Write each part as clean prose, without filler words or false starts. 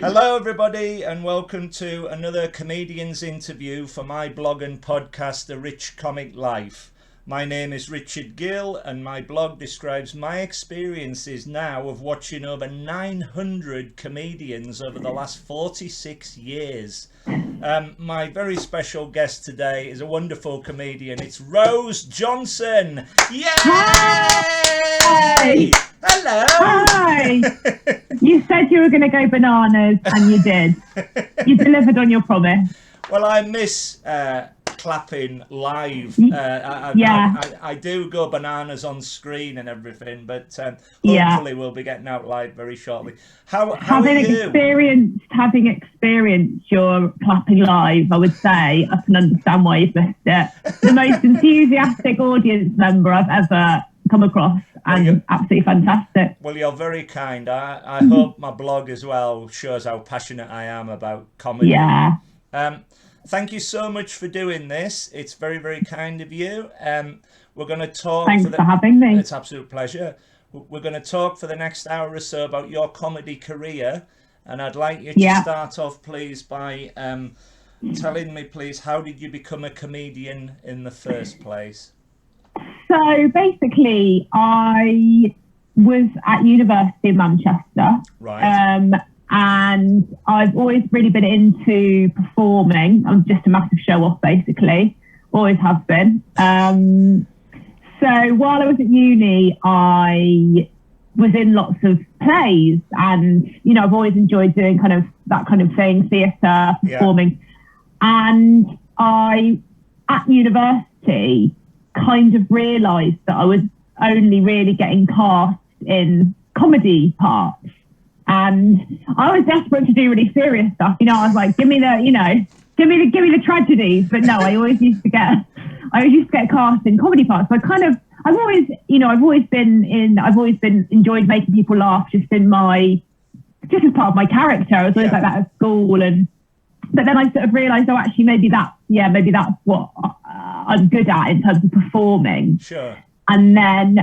Hello everybody and welcome to another comedian's interview for my blog and podcast, Arichcomiclife. My name is Richard Gill and my blog describes my experiences now of watching over 900 comedians over the last 46 years. My very special guest today is a wonderful comedian. It's Rose Johnson. Yay! Hi! Hello! Hi! You said you were going to go bananas and you did. You delivered on your promise. Well, I miss clapping live. I do go bananas on screen and everything, but hopefully we'll be getting out live very shortly. How are you? Having experienced your clapping live, I would say I can understand why you've missed it. The most enthusiastic audience member I've ever come across, and absolutely fantastic. Well, you're very kind. I hope my blog as well shows how passionate I am about comedy. Yeah. Thank you so much for doing this. It's very, very kind of you. We're going to talk. Thanks for having me. It's an absolute pleasure. We're going to talk for the next hour or so about your comedy career, and I'd like you to start off, please, by telling me, please, how did you become a comedian in the first place? So basically, I was at university in Manchester. Right. And I've always really been into performing. I'm just a massive show-off, basically. Always have been. So while I was at uni, I was in lots of plays, and I've always enjoyed doing kind of that kind of thing, theatre, performing. And I, at university, kind of realised that I was only really getting cast in comedy parts. And I was desperate to do really serious stuff. I was like, give me the tragedies. But no, I always used to get cast in comedy parts. So I've always enjoyed making people laugh just as part of my character. I was always like that at school. But then I sort of realised, actually, maybe that's what I'm good at in terms of performing. Sure. And then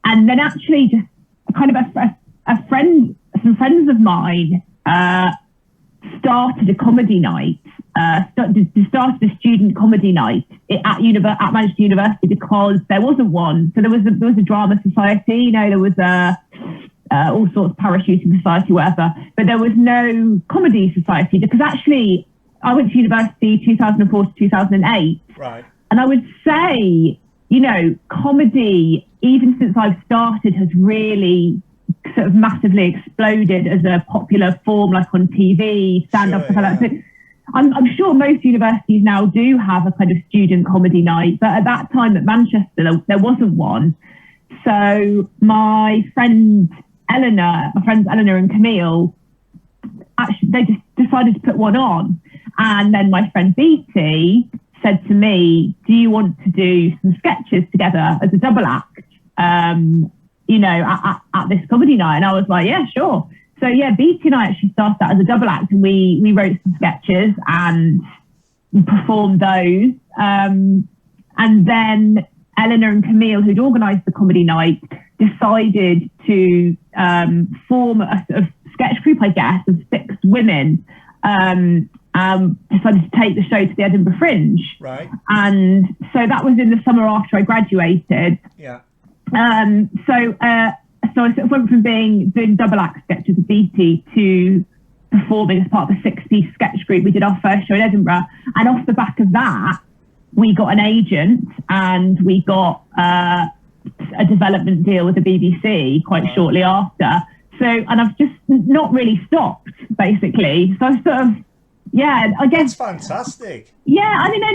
actually just kind of some friends of mine started a comedy night, started a student comedy night at Manchester University because there wasn't one. So there was a drama society, there was all sorts of parachuting society, whatever, but there was no comedy society because actually I went to university 2004 to 2008. Right. And I would say, comedy, even since I've started, has really sort of massively exploded as a popular form, like on TV, stand-up, stuff like that. So I'm sure most universities now do have a kind of student comedy night, but at that time at Manchester, there wasn't one. So my friends Eleanor and Camille, actually, they just decided to put one on. And then my friend Beatty said to me, do you want to do some sketches together as a double act? At this comedy night. And I was like, yeah, sure. So Beatty and I actually started that as a double act, and we wrote some sketches and performed those. And then Eleanor and Camille, who'd organised the comedy night, decided to form a sort of sketch group, I guess, of 6 women. Decided to take the show to the Edinburgh Fringe. Right. And so that was in the summer after I graduated. Yeah. So I sort of went from doing double act sketches with Beatty to performing as part of a 60 sketch group. We did our first show in Edinburgh, and off the back of that, we got an agent and we got a development deal with the BBC quite shortly after. So, and I've just not really stopped, basically. So I sort of, I guess. That's fantastic. Yeah, I mean, I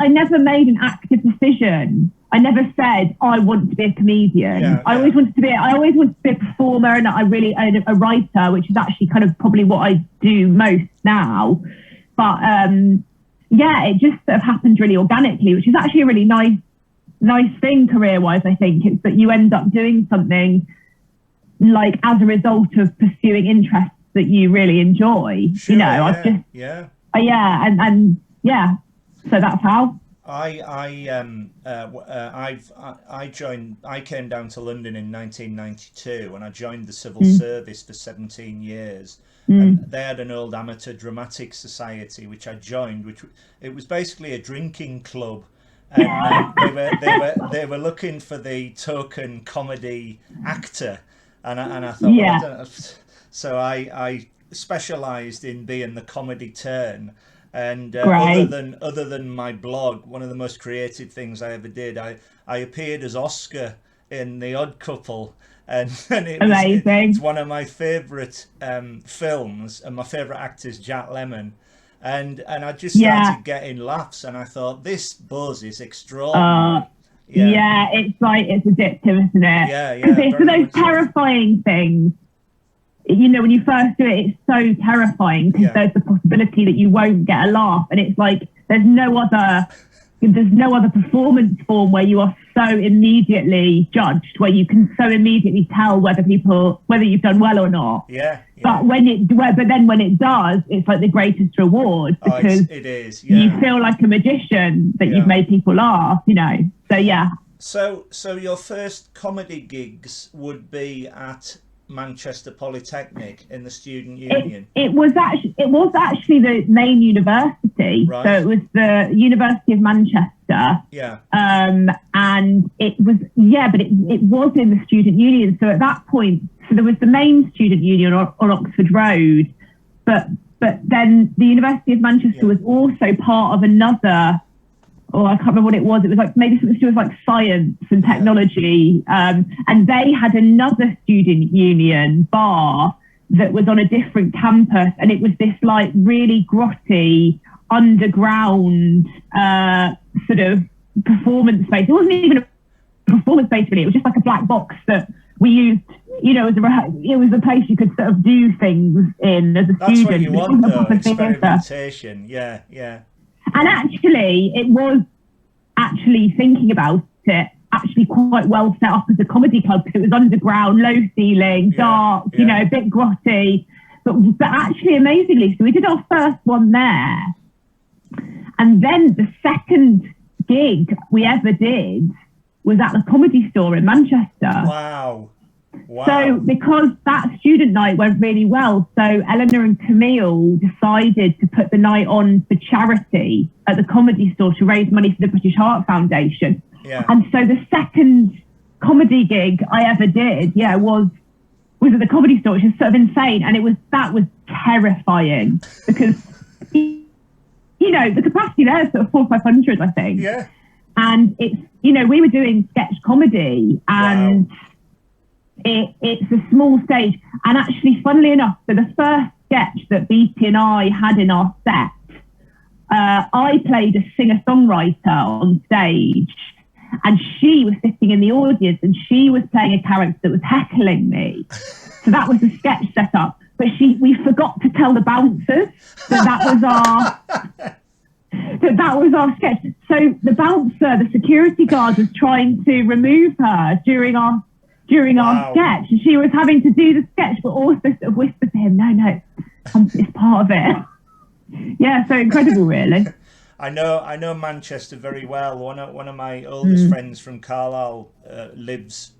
never made an active decision. I never said I want to be a comedian. I always wanted to be a performer, and a writer, which is actually kind of probably what I do most now. But it just sort of happened really organically, which is actually a really nice thing career-wise. I think it's that you end up doing something like as a result of pursuing interests that you really enjoy. Sure, I've just so that's how. I came down to London in 1992, and I joined the civil service for 17 years. And they had an old amateur dramatic society which I joined, which it was basically a drinking club, and they were looking for the token comedy actor, and I thought, well, I don't know. So I specialised in being the comedy turn. And other than my blog, one of the most creative things I ever did, I appeared as Oscar in The Odd Couple, and it's one of my favourite films, and my favourite actor is Jack Lemmon, and I just started getting laughs, and I thought, this buzz is extraordinary. It's addictive, isn't it? Because it's those terrifying things. You know, when you first do it, it's so terrifying because there's the possibility that you won't get a laugh, and it's like there's no other performance form where you are so immediately judged, where you can so immediately tell whether you've done well or not. But when it does, it's like the greatest reward, because it is. You feel like a magician that you've made people laugh. You know, so So your first comedy gigs would be at Manchester Polytechnic in the student union. It was actually the main university, right. So it was the University of Manchester. And it was but it was in the student union. So at that point, there was the main student union on Oxford Road, but then the University of Manchester was also part of another. I can't remember what it was. It was like maybe something to do with like science and technology. And they had another student union bar that was on a different campus. And it was this like really grotty underground sort of performance space. It wasn't even a performance space really. It was just like a black box that we used, you know, it was a place you could sort of do things in as a student. That's what you want though, experimentation. Yeah. And actually, it was thinking about it, actually quite well set up as a comedy club, because it was underground, low ceiling, dark, you know, a bit grotty, but actually amazingly. So we did our first one there. And then the second gig we ever did was at the Comedy Store in Manchester. Wow. So because that student night went really well, so Eleanor and Camille decided to put the night on for charity at the Comedy Store to raise money for the British Heart Foundation. And so the second comedy gig I ever did, was at the Comedy Store, which is sort of insane. And that was terrifying because, you know, the capacity there is sort of 400 or 500, I think. And it's, you know, we were doing sketch comedy, and it's a small stage. And actually, funnily enough, for the first sketch that Beatty and I had in our set, I played a singer-songwriter on stage, and she was sitting in the audience, and she was playing a character that was heckling me. So that was the sketch set up. But we forgot to tell the bouncers that that was our sketch. So the bouncer, the security guard, was trying to remove her during our sketch, and she was having to do the sketch, but also sort of whisper to him, no, it's part of it. So incredible, really. I know Manchester very well. One of my oldest friends from Carlisle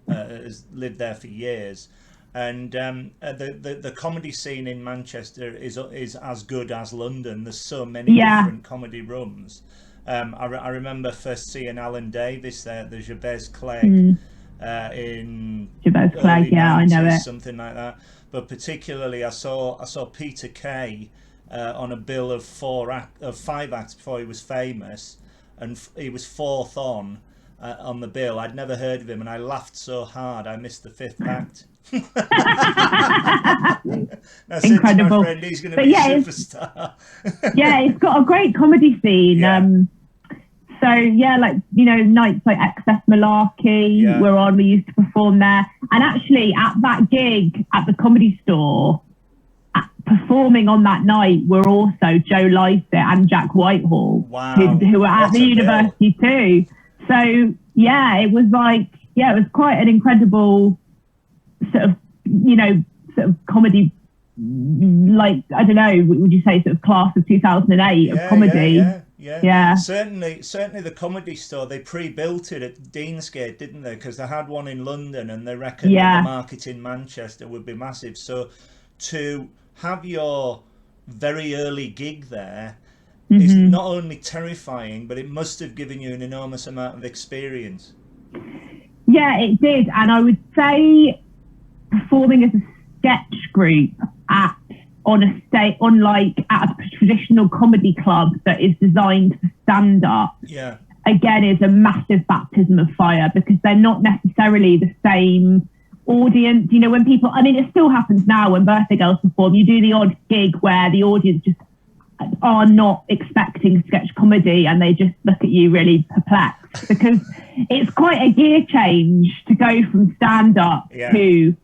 has lived there for years, and the comedy scene in Manchester is as good as London. There's so many different comedy rooms. I remember first seeing Alan Davis there, the Jabez Clegg. In Jabez Clegg, 90s, I know it, something like that. But particularly, I saw Peter Kay on a bill of 5 acts before he was famous, and he was fourth on the bill. I'd never heard of him, and I laughed so hard I missed the 5th act. Incredible. My friend, he's going to be a superstar. It's got a great comedy scene. So like, you know, nights like Excess Malarkey were on. We used to perform there, and actually at that gig at the Comedy Store, performing on that night were also Joe Lycett and Jack Whitehall, who were at the university too. So it was like it was quite an incredible sort of comedy like, I don't know, would you say sort of class of 2008 of comedy? Yeah. Certainly the Comedy Store, they pre-built it at Deansgate, didn't they? Because they had one in London, and they reckoned that the market in Manchester would be massive. So to have your very early gig there is not only terrifying, but it must have given you an enormous amount of experience. Yeah, it did. And I would say performing as a sketch group at a traditional comedy club that is designed for stand-up, again, is a massive baptism of fire, because they're not necessarily the same audience. You know, when people, I mean, it still happens now when birthday girls perform, you do the odd gig where the audience just are not expecting sketch comedy, and they just look at you really perplexed, because it's quite a gear change to go from stand-up to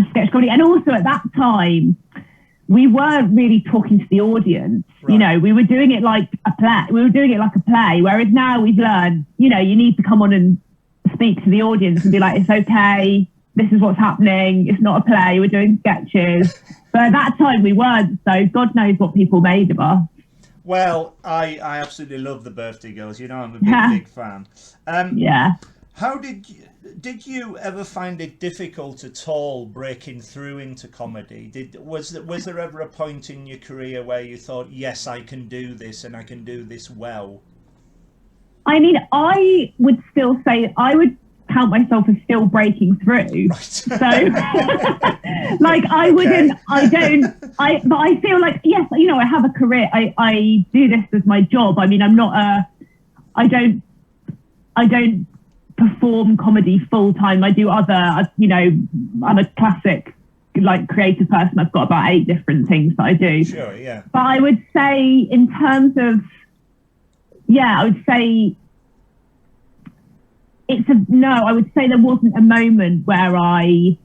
sketch comedy. And also at that time, we weren't really talking to the audience. You know, we were doing it like a play. Whereas now we've learned, you know, you need to come on and speak to the audience and be like, it's okay, this is what's happening, it's not a play, we're doing sketches. But at that time we weren't, so God knows what people made of us. Well, I absolutely love the Birthday Girls. You know, I'm a big fan. How did you ever find it difficult at all breaking through into comedy? Was there ever a point in your career where you thought, yes, I can do this, and I can do this well? I mean, I would still say I would count myself as still breaking through. Right. So like but I feel like, yes, you know, I have a career. I do this as my job. I mean, I don't perform comedy full time. I do other, you know, I'm a classic like creative person. I've got about 8 different things that I do. Sure, yeah. But I would say in terms of, I would say I would say there wasn't a moment where for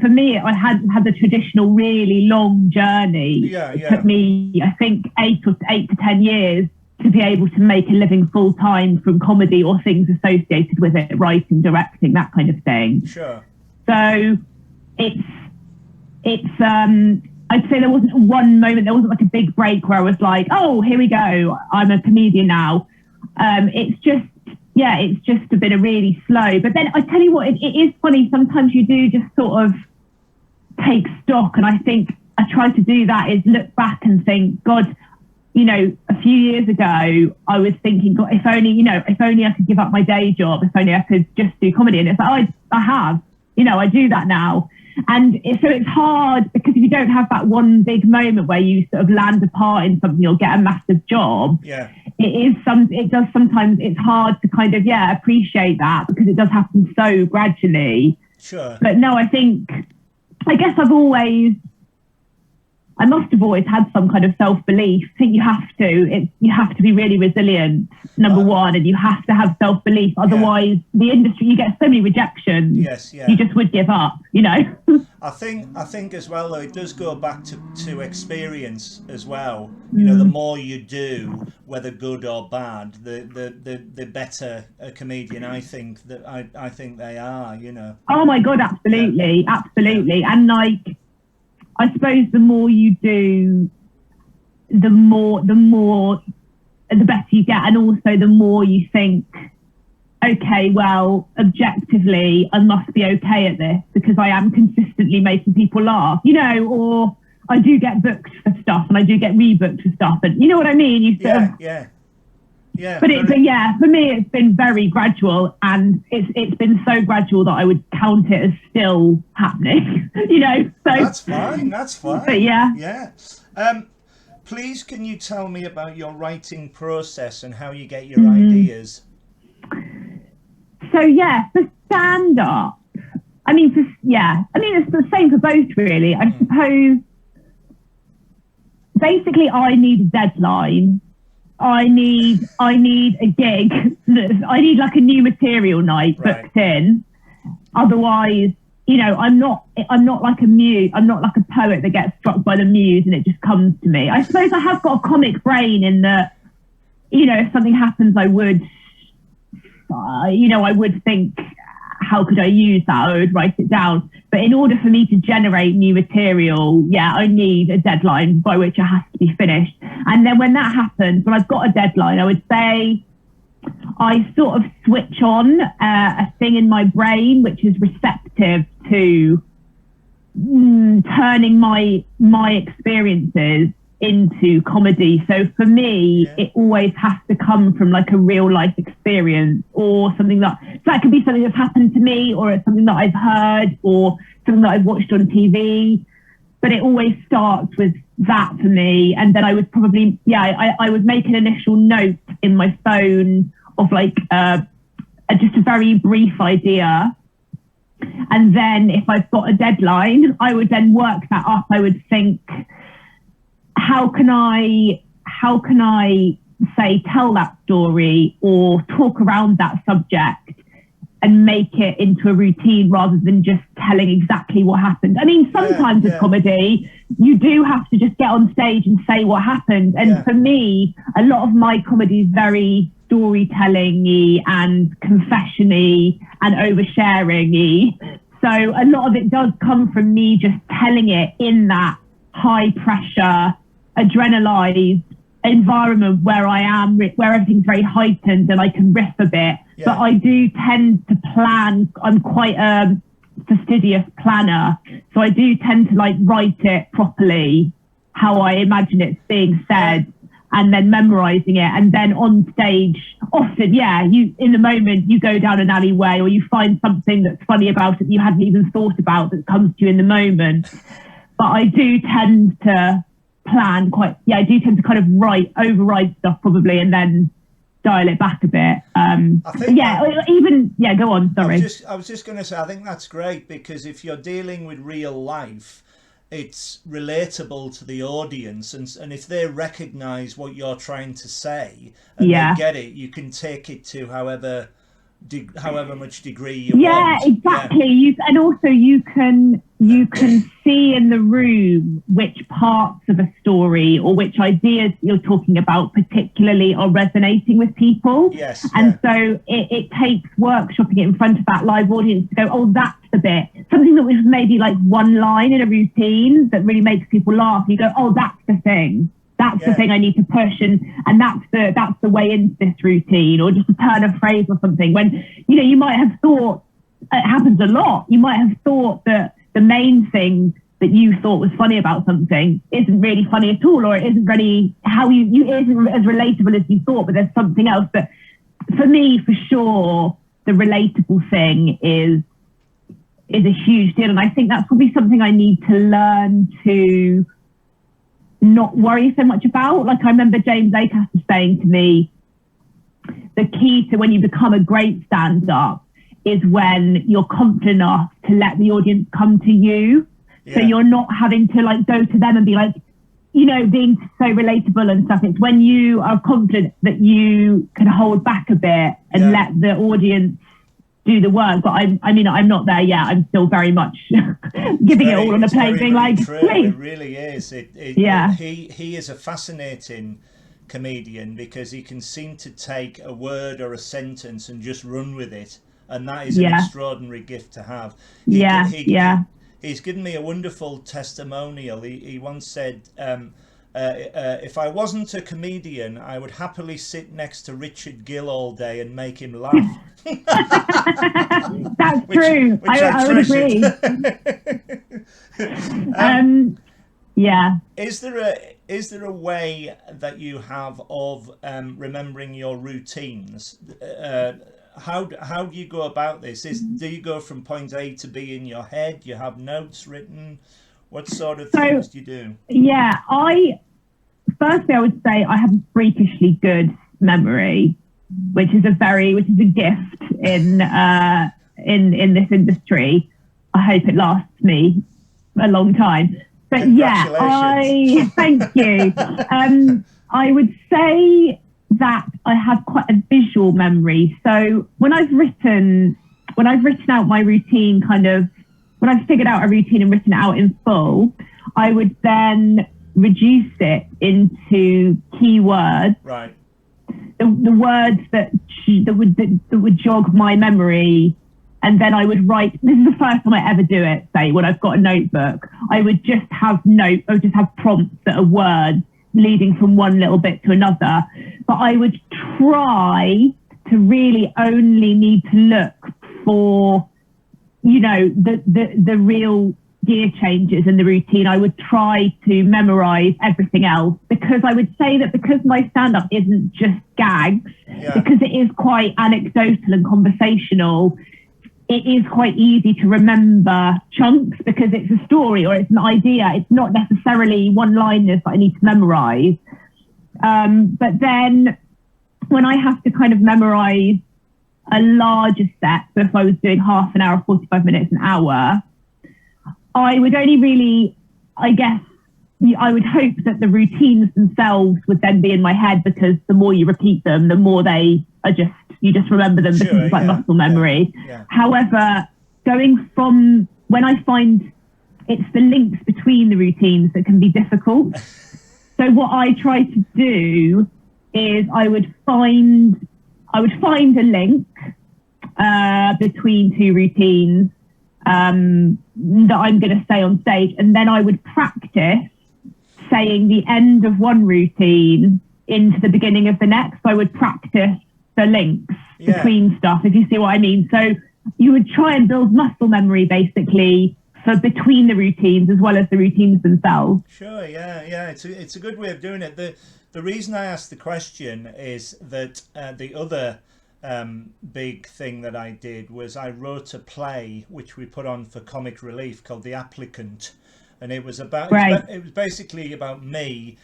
me, I hadn't had the traditional really long journey. It took me, I think, 8 to 10 years to be able to make a living full time from comedy or things associated with it, writing, directing, that kind of thing. Sure. So I'd say there wasn't one moment, there wasn't like a big break where I was like, oh, here we go, I'm a comedian now. It's just been a really slow. But then I tell you what, it is funny. Sometimes you do just sort of take stock, and I think I try to do that, is look back and think, God, you know, a few years ago, I was thinking, God, if only I could give up my day job, if only I could just do comedy. And it's like, I have, you know, I do that now. And so it's hard, because if you don't have that one big moment where you sort of land a part in something or get a massive job, it's hard to kind of, appreciate that, because it does happen so gradually. Sure. But no, I guess I must have always had some kind of self-belief. I think you have to be really resilient, number one, and you have to have self-belief. Otherwise, the industry, you get so many rejections. Yes, you just would give up, you know. I think as well, though, it does go back to experience as well. You know, the more you do, whether good or bad, the better a comedian I think they are. You know. Oh my God, absolutely. And like, I suppose the more you do, the better you get. And also the more you think, okay, well, objectively, I must be okay at this because I am consistently making people laugh, you know, or I do get booked for stuff and I do get rebooked for stuff. And you know what I mean? Yeah. But for me, it's been very gradual, and it's been so gradual that I would count it as still happening, you know. So that's fine. But yeah. Please, can you tell me about your writing process and how you get your ideas? So for stand up, it's the same for both, really. I suppose basically I need a deadline. I need a gig. I need like a new material night booked in. Otherwise, you know, I'm not like a muse. I'm not like a poet that gets struck by the muse and it just comes to me. I suppose I have got a comic brain in that, you know, if something happens, I would think, how could I use that? I would write it down. But in order for me to generate new material, I need a deadline by which it has to be finished. And then when that happens, when I've got a deadline, I would say I sort of switch on a thing in my brain which is receptive to turning my experiences into comedy. So for me, it always has to come from like a real life experience, or something that could be something that's happened to me, or it's something that I've heard, or something that I've watched on TV. But it always starts with that for me. And then I would probably, I would make an initial note in my phone of like just a very brief idea. And then if I've got a deadline, I would then work that up. I would think, how can I say, tell that story or talk around that subject and make it into a routine rather than just telling exactly what happened. I mean, sometimes with comedy, you do have to just get on stage and say what happened. And for me, a lot of my comedy is very storytelling-y and confession-y and oversharing-y. So a lot of it does come from me just telling it in that high pressure, adrenalized environment where I am, where everything's very heightened and I can riff a bit. But I do tend to plan. I'm quite a fastidious planner. So I do tend to like write it properly, how I imagine it's being said, and then memorizing it. And then on stage, often, you in the moment, you go down an alleyway or you find something that's funny about it that you hadn't even thought about that comes to you in the moment. But I do tend to plan I do tend to kind of override stuff probably, and then dial it back a bit. Go on, sorry. I was just going to say, I think that's great, because if you're dealing with real life, it's relatable to the audience, and if they recognize what you're trying to say and they get it, you can take it to however much degree you want. Exactly. And also you can see in the room which parts of a story or which ideas you're talking about particularly are resonating with people. So it takes workshopping it in front of that live audience to go, oh, that's the bit, something that was maybe like one line in a routine that really makes people laugh. You go, oh, that's the thing. That's the thing I need to push, and that's the way into this routine, or just a turn of phrase or something. When you might have thought, it happens a lot, you might have thought that the main thing that you thought was funny about something isn't really funny at all, or it isn't really how it isn't as relatable as you thought, but there's something else. But for me, for sure, the relatable thing is a huge deal, and I think that's probably something I need to learn to not worry so much about. Like, I remember James Acaster saying to me, the key to when you become a great stand-up is when you're confident enough to let the audience come to you. So you're not having to like go to them and be like, being so relatable and stuff. It's when you are confident that you can hold back a bit and let the audience do the work. But I'm not there yet. I'm still very much giving it all on the plate, being like, please. It really is. He is a fascinating comedian, because he can seem to take a word or a sentence and just run with it, and that is an extraordinary gift to have. He's given me a wonderful testimonial. He once said, if I wasn't a comedian, I would happily sit next to Richard Gill all day and make him laugh. That's true. I would agree. Is there a way that you have of remembering your routines? How do you go about this? Do you go from point A to B in your head? You have notes written? What sort of things do you do? Firstly, I would say I have a freakishly good memory, which is a gift in this industry. I hope it lasts me a long time. But thank you. I would say that I have quite a visual memory. So when I've written out my routine, when I've figured out a routine and written it out in full, I would then reduce it into keywords. Right. The words that would jog my memory And then I would write, this is the first time I ever do it, say, when I've got a notebook, I would just have prompts that are words leading from one little bit to another. But I would try to really only need to look for, you know, the real gear changes in the routine. I would try to memorize everything else, because I would say that because my stand-up isn't just gags, because it is quite anecdotal and conversational, it is quite easy to remember chunks because it's a story or it's an idea. It's not necessarily one-liners that I need to memorize. But then when I have to kind of memorize a larger set, so if I was doing half an hour, 45 minutes, an hour, I would only really, I guess, I would hope that the routines themselves would then be in my head, because the more you repeat them, the more they are just, you just remember them, because it's like muscle memory. However, going from when I find it's the links between the routines that can be difficult. So what I try to do is I would find a link between two routines that I'm going to say on stage, and then I would practice saying the end of one routine into the beginning of the next. So I would practice the links between stuff, if you see what I mean. So you would try and build muscle memory basically for between the routines as well as the routines themselves. Sure, yeah. It's a good way of doing it. The reason I asked the question is that the other big thing that I did was I wrote a play which we put on for Comic Relief called The Applicant, and it was about it was basically about me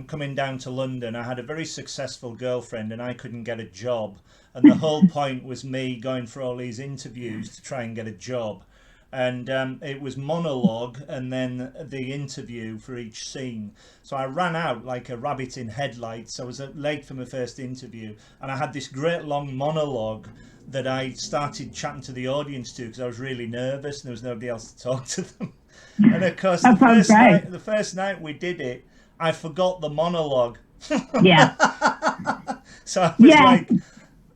coming down to London. I had a very successful girlfriend and I couldn't get a job, and the whole point was me going for all these interviews to try and get a job. And it was monologue and then the interview for each scene. So I ran out like a rabbit in headlights. I was late for my first interview, and I had this great long monologue that I started chatting to the audience to, because I was really nervous and there was nobody else to talk to them. And of course, the first night we did it, I forgot the monologue. Yeah. So I was like,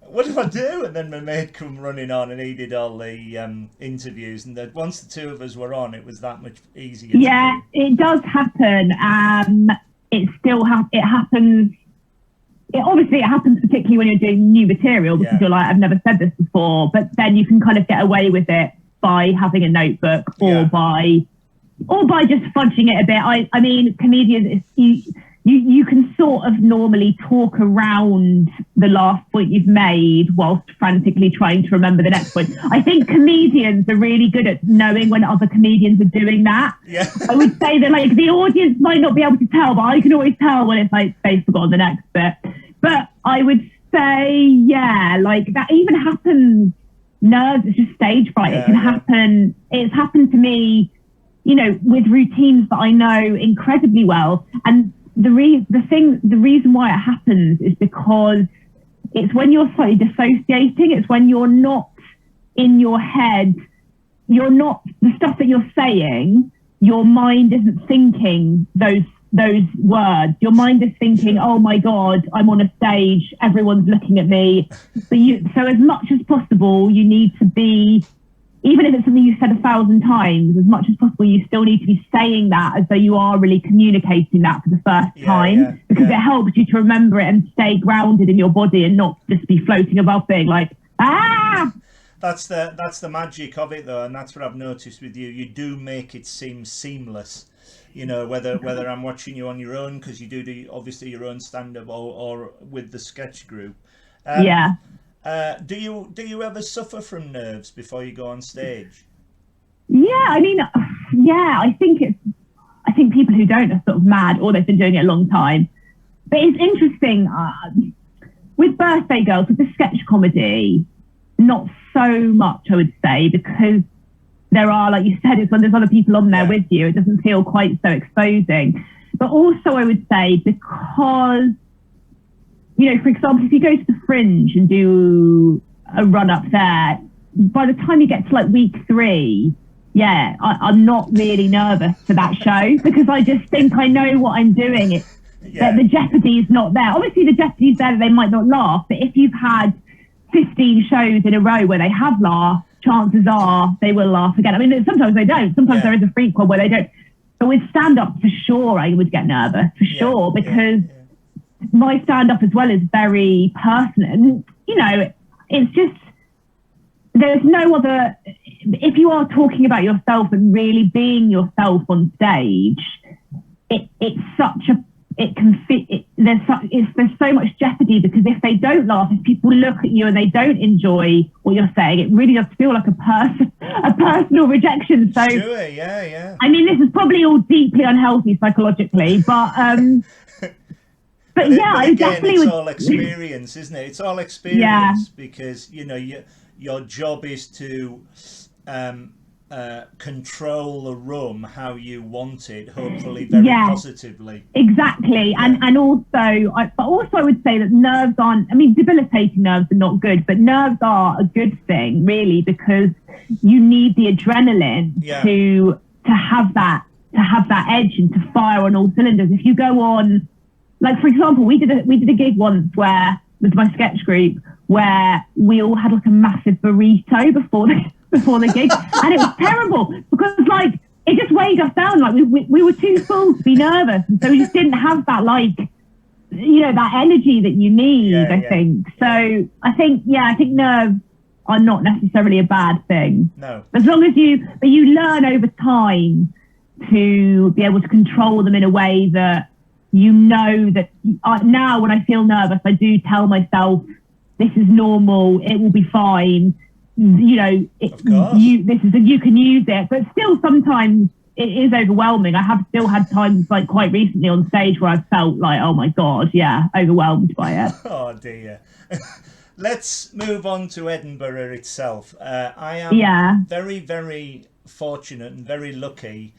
what do I do? And then my mate come running on and he did all the interviews, and once the two of us were on, it was that much easier. Yeah, it does happen. It still happens. It happens particularly when you're doing new material, because you're like, I've never said this before, but then you can kind of get away with it by having a notebook or by just fudging it a bit. I mean, comedians, you can sort of normally talk around the last point you've made whilst frantically trying to remember the next point. I think comedians are really good at knowing when other comedians are doing that. Yeah. I would say that like the audience might not be able to tell, but I can always tell when it's like they've forgotten the next bit. But I would say, like that even happens. Nerves, it's just stage fright. It can happen. It's happened to me, you know, with routines that I know incredibly well. And the reason why it happens is because it's when you're slightly dissociating. It's when you're not in your head. You're not, the stuff that you're saying, your mind isn't thinking those words. Your mind is thinking, oh my God, I'm on a stage, everyone's looking at me. So as much as possible, you need to be, even if it's something you've said 1,000 times, as much as possible, you still need to be saying that as though you are really communicating that for the first time, because it helps you to remember it and stay grounded in your body and not just be floating above being like, ah! That's the magic of it, though, and that's what I've noticed with you. You do make it seem seamless. You know, whether I'm watching you on your own, because you do obviously your own stand-up, or with the sketch group. Do you ever suffer from nerves before you go on stage? Yeah, I mean, I think people who don't are sort of mad, or they've been doing it a long time. But it's interesting with Birthday Girls, with the sketch comedy, not so much, I would say, because there are, like you said, it's when there's other people on there with you, it doesn't feel quite so exposing. But also I would say because, you know, for example, if you go to the Fringe and do a run up there, by the time you get to like week 3, I'm not really nervous for that show, because I just think I know what I'm doing. That the jeopardy is not there. Obviously the jeopardy is there that they might not laugh, but if you've had 15 shows in a row where they have laughed, chances are they will laugh again. I mean, sometimes they don't. Sometimes there is a freak one where they don't. But with stand-up, for sure, I would get nervous, for sure, because my stand-up as well is very personal. And, you know, it's just, there's no other, if you are talking about yourself and really being yourself on stage, it's such a, it can fit, there's so much jeopardy, because if they don't laugh, if people look at you and they don't enjoy what you're saying, it really does feel like a personal rejection. So, sure, yeah. I mean, this is probably all deeply unhealthy psychologically, but yeah, I definitely it's would. all experience, isn't it? It's all experience, because, you know, your job is to control the room how you want it, hopefully very positively. Exactly. And also I would say that nerves aren't, I mean, debilitating nerves are not good, but nerves are a good thing, really, because you need the adrenaline to have that edge and to fire on all cylinders. If you go on, like, for example, we did a gig once where, with my sketch group, where we all had like a massive burrito before the gig, and it was terrible, because like it just weighed us down. Like we were too full to be nervous, and so we just didn't have that, like, you know, that energy that you need. I think so. I think nerves are not necessarily a bad thing. No, as long as you learn over time to be able to control them in a way that, you know, that now when I feel nervous, I do tell myself, this is normal, it will be fine. You know, you can use it, but still sometimes it is overwhelming. I have still had times, like quite recently on stage, where I've felt like, oh my God, overwhelmed by it. Oh dear. Let's move on to Edinburgh itself. I am very, very fortunate and very lucky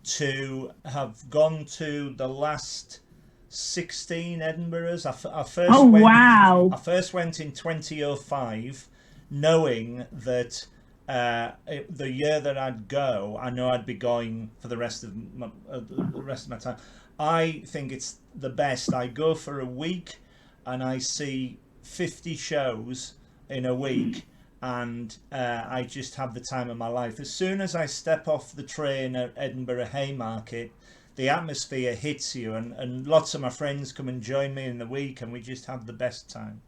to have gone to the last 16 Edinburghs. I first went in 2005, knowing that the year that I'd go, I know I'd be going for the rest of my time. I think it's the best. I go for a week and I see 50 shows in a week, and I just have the time of my life. As soon as I step off the train at Edinburgh Haymarket, the atmosphere hits you, and lots of my friends come and join me in the week, and we just have the best time.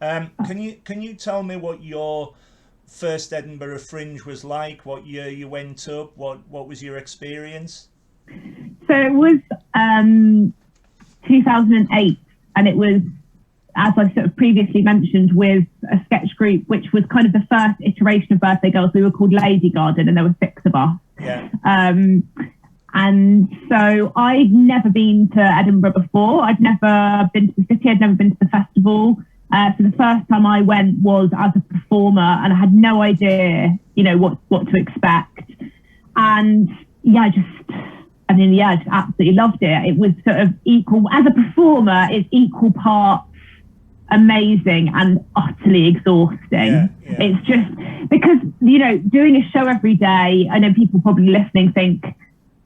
Can you tell me what your first Edinburgh Fringe was like? What year you went up? What was your experience? So it was 2008, and it was, as I sort of previously mentioned, with a sketch group, which was kind of the first iteration of Birthday Girls. We were called Lady Garden, and there were 6 of us. Yeah. And so I'd never been to Edinburgh before. I'd never been to the city. I'd never been to the festival. So the first time I went was as a performer, and I had no idea, you know, what to expect. And I just absolutely loved it. It was sort of equal, as a performer, it's equal parts amazing and utterly exhausting. It's just because, you know, doing a show every day, I know people probably listening think,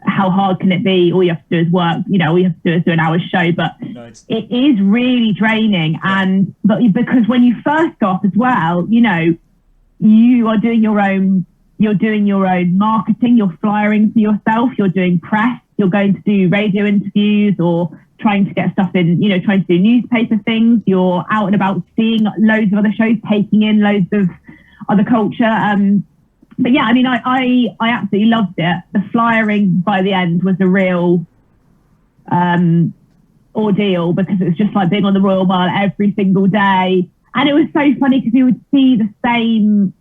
how hard can it be? All you have to do is work, you know, all you have to do is do an hour's show, but it is really draining. But because when you first go off as well, you know, you are doing your own marketing, you're flyering for yourself, you're doing press, you're going to do radio interviews or trying to get stuff in, you know, trying to do newspaper things, you're out and about seeing loads of other shows, taking in loads of other culture. But yeah, I mean, I absolutely loved it. The flyering by the end was a real ordeal, because it was just like being on the Royal Mile every single day. And it was so funny because you would see the same,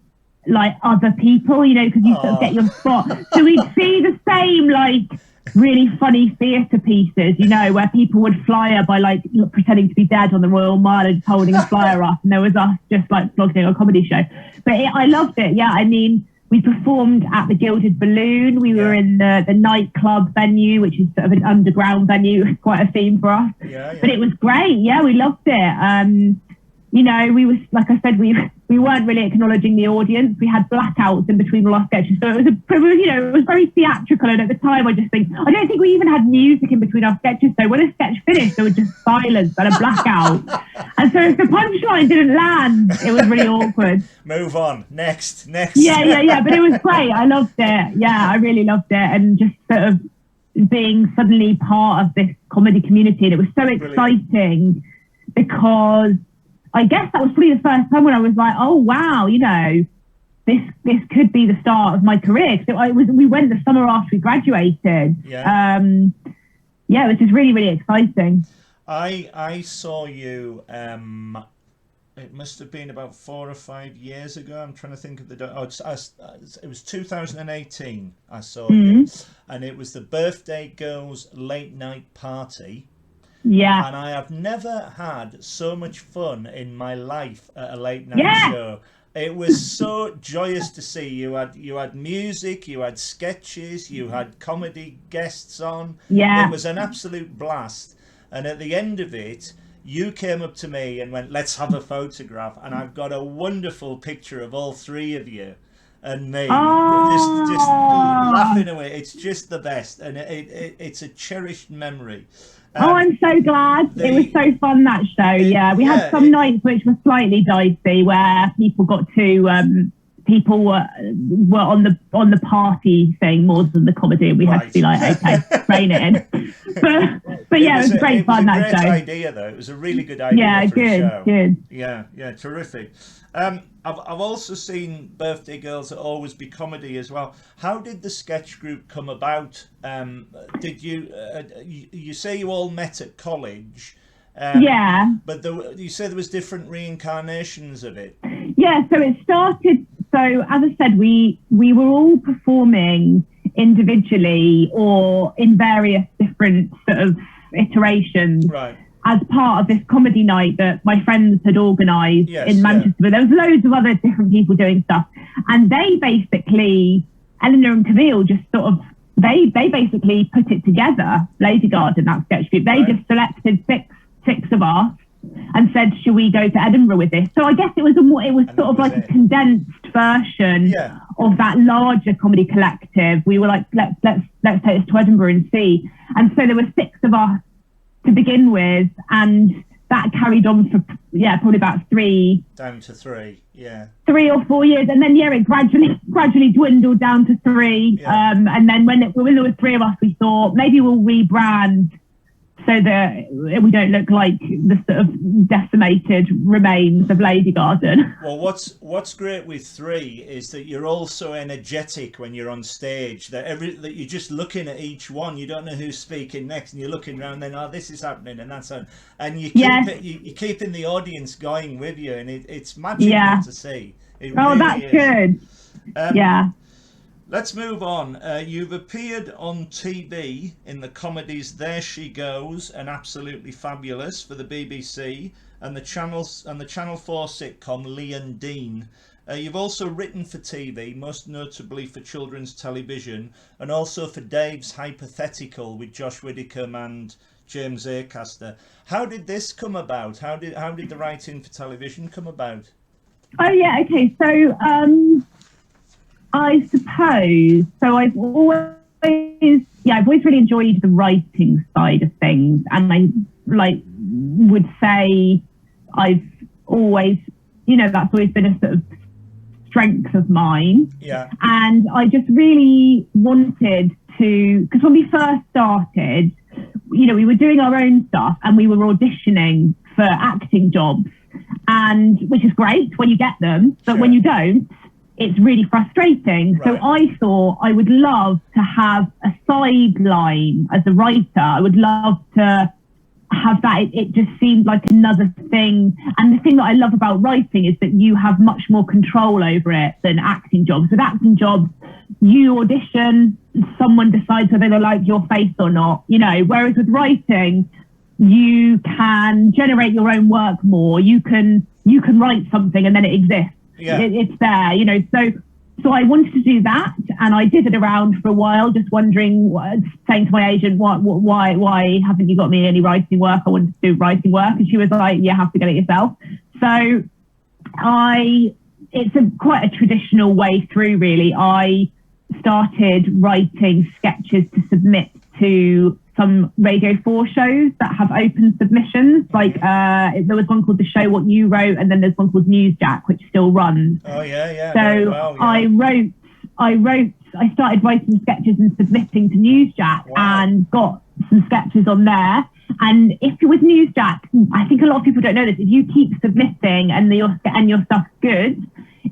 like, other people, you know, because you sort of get your spot. So we'd see the same, like, really funny theatre pieces, you know, where people would flyer by, like, pretending to be dead on the Royal Mile and just holding a flyer up. And there was us just, like, flogging a comedy show. But I loved it. Yeah, I mean, we performed at the Gilded Balloon. We were in the nightclub venue, which is sort of an underground venue. Quite a theme for us. But it was great. Yeah, we loved it. you know, we was, like I said, we weren't really acknowledging the audience. We had blackouts in between all our sketches, so it was very theatrical. And at the time, I don't think we even had music in between our sketches. So when a sketch finished, there was just silence and a blackout. And so if the punchline didn't land, it was really awkward. Move on. Next. Yeah. But it was great. I loved it. Yeah, I really loved it, and just sort of being suddenly part of this comedy community. And it was so exciting because I guess that was probably the first time when I was like, oh wow, you know, this could be the start of my career. So we went the summer after we graduated. Yeah. Yeah, which is really, really exciting. I saw you. It must have been about 4 or 5 years ago. I'm trying to think of it was 2018. I saw you, and it was the Birthday Girls late night party. Yeah. And I have never had so much fun in my life at a late night show. It was so joyous to see. You had music, you had sketches, you had comedy guests on. Yeah. It was an absolute blast. And at the end of it, you came up to me and went, let's have a photograph. And I've got a wonderful picture of all three of you and me, just laughing away. It's just the best. And it's a cherished memory. I'm so glad. It was so fun, that show. We had some nights which were slightly dicey, where people got to people were on the party thing more than the comedy, and we had to be like, okay, rein it in. But yeah, it was great fun, that show. It was a great idea, though. It was a really good idea for a show. Good. Yeah, terrific. I've also seen Birthday Girls that Always Be Comedy as well. How did the sketch group come about? Did you say you all met at college? Yeah. But you say there was different reincarnations of it. Yeah, so it started. So as I said, we were all performing individually or in various different sort of iterations. Right. As part of this comedy night that my friends had organised in Manchester. But there was loads of other different people doing stuff. And they basically, Eleanor and Camille just sort of, they basically put it together, Lady Garden, that sketch group. They just selected six of us and said, should we go to Edinburgh with this? So I guess it was sort of like a condensed version of that larger comedy collective. We were like, let's take this to Edinburgh and see. And so there were 6 of us to begin with, and that carried on for probably about 3 or 4 years, and then it gradually dwindled down to 3. And then when there were 3 of us, we thought maybe we'll rebrand so that we don't look like the sort of decimated remains of Lady Garden. Well, what's great with 3 is that you're all so energetic when you're on stage that you're just looking at each one. You don't know who's speaking next, and you're looking around. Then, this is happening, and that's on, and you're keeping the audience going with you, and it's magical to see. It really that's is. Good. Let's move on. You've appeared on TV in the comedies There She Goes and Absolutely Fabulous for the BBC, and the Channel 4 sitcom Lee and Dean. You've also written for TV, most notably for children's television, and also for Dave's Hypothetical with Josh Widdicombe and James Acaster. How did this come about? How did the writing for television come about? Oh yeah, okay. So I suppose so. I've always really enjoyed the writing side of things, and I would say I've always, that's always been a sort of strength of mine. Yeah. And I just really wanted to, because when we first started, we were doing our own stuff and we were auditioning for acting jobs, and which is great when you get them, but when you don't, it's really frustrating. Right. So I thought I would love to have a sideline as a writer. I would love to have that. It just seemed like another thing. And the thing that I love about writing is that you have much more control over it than acting jobs. With acting jobs, you audition, someone decides whether they like your face or not, whereas with writing, you can generate your own work more. You can write something and then it exists. Yeah. It's there, so I wanted to do that, and I did it around for a while, just wondering, saying to my agent, why haven't you got me any writing work? I wanted to do writing work, and she was like, you have to get it yourself. So it's quite a traditional way through, really. I started writing sketches to submit to some Radio 4 shows that have open submissions. Like there was one called The Show What You Wrote, and then there's one called Newsjack, which still runs. Oh yeah. So well, yeah. I started writing sketches and submitting to Newsjack, and got some sketches on there. And if with Newsjack, I think a lot of people don't know this, if you keep submitting and your stuff's good,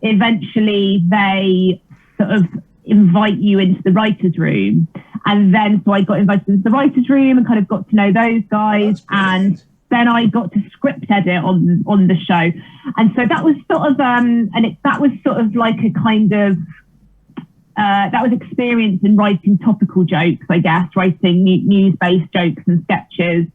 eventually they sort of invite you into the writer's room. And then, so I got invited into the writer's room and kind of got to know those guys. And then I got to script edit on the show. And so that was sort of, that was sort of like a kind of, that was experience in writing topical jokes, I guess, writing news-based jokes and sketches.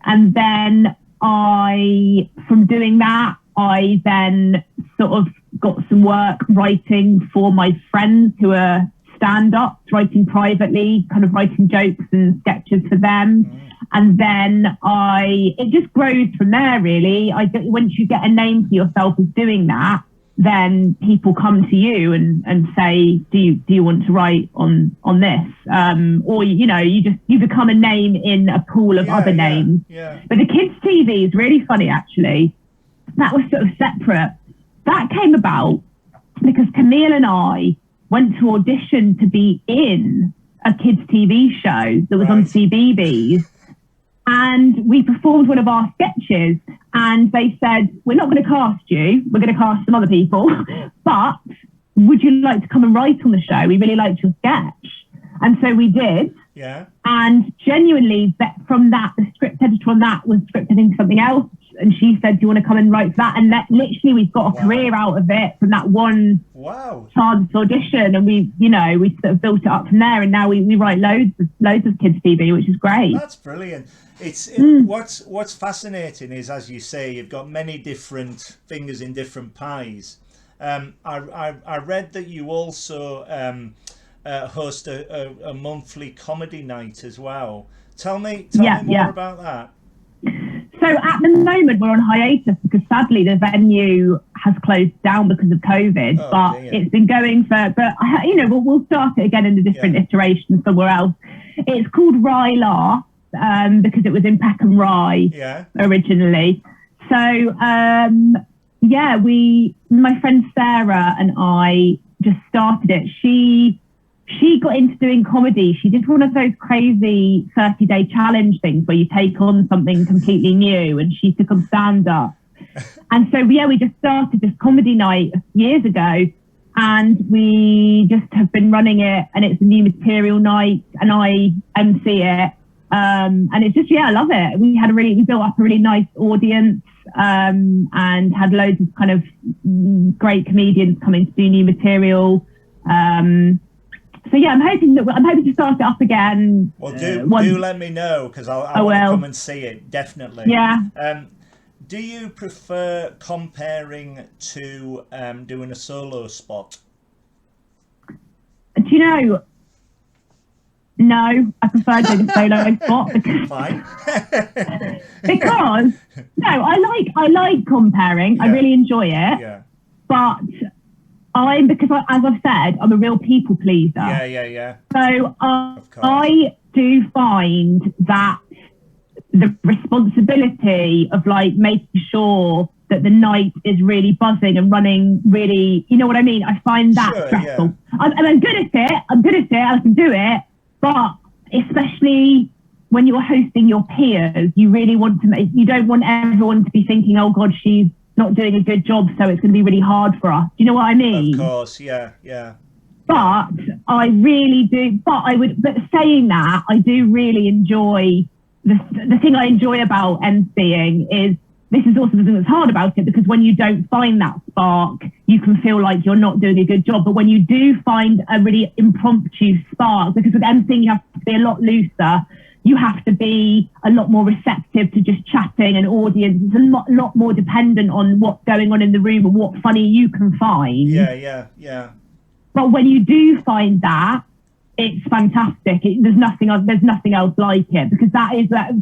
And then from doing that, I then sort of got some work writing for my friends who are stand-ups, writing privately, kind of writing jokes and sketches for them. And then it just grows from there, really. Once you get a name for yourself as doing that, then people come to you and say, do you want to write on this? Or, you become a name in a pool of other names. Yeah. But the kids' TV is really funny, actually. That was sort of separate. That came about because Camille and I went to audition to be in a kids' TV show that was on CBeebies. And we performed one of our sketches, and they said, we're not going to cast you, we're going to cast some other people, but would you like to come and write on the show? We really liked your sketch. And so we did. Yeah. And genuinely, from that, the script editor on that was script editing something else. And she said, do you want to come and write for that? And literally, we've got a career out of it from that one chance audition. And we sort of built it up from there. And now we write loads of kids' TV, which is great. That's brilliant. What's fascinating is, as you say, you've got many different fingers in different pies. I read that you also host a monthly comedy night as well. Tell me more about that. So at the moment we're on hiatus because sadly the venue has closed down because of COVID. It's been going we'll start it again in a different iteration somewhere else. It's called Rye Laugh because it was in Peckham Rye originally. So my friend Sarah and I just started it. She got into doing comedy. She did one of those crazy 30-day challenge things where you take on something completely new, and she took on stand-up. And so, we just started this comedy night years ago, and we just have been running it, and it's a new material night, and I MC it. And it's just, I love it. We built up a really nice audience, and had loads of kind of great comedians coming to do new material. So I'm hoping to start it up again. Well, do let me know, because I want to come and see it, definitely. Yeah. Do you prefer comparing to doing a solo spot? Do you know? No, I prefer doing a solo spot because. Fine. Because I like comparing. I really enjoy it. Yeah. But as I've said, I'm a real people pleaser. Yeah. So I do find that the responsibility of making sure that the night is really buzzing and running really, you know what I mean? I find that stressful. Yeah. I'm good at it. I can do it. But especially when you're hosting your peers, you really you don't want everyone to be thinking, oh God, she's not doing a good job, so it's going to be really hard for us. Do you know what I mean? Of course, yeah. But I really do. But saying that, I do really enjoy the thing I enjoy about emceeing is this is also the thing that's hard about it, because when you don't find that spark, you can feel like you're not doing a good job. But when you do find a really impromptu spark, because with emceeing you have to be a lot looser. You have to be a lot more receptive to just chatting and audience. It's a lot more dependent on what's going on in the room and what funny you can find. Yeah. But when you do find that, it's fantastic. There's nothing else like it, because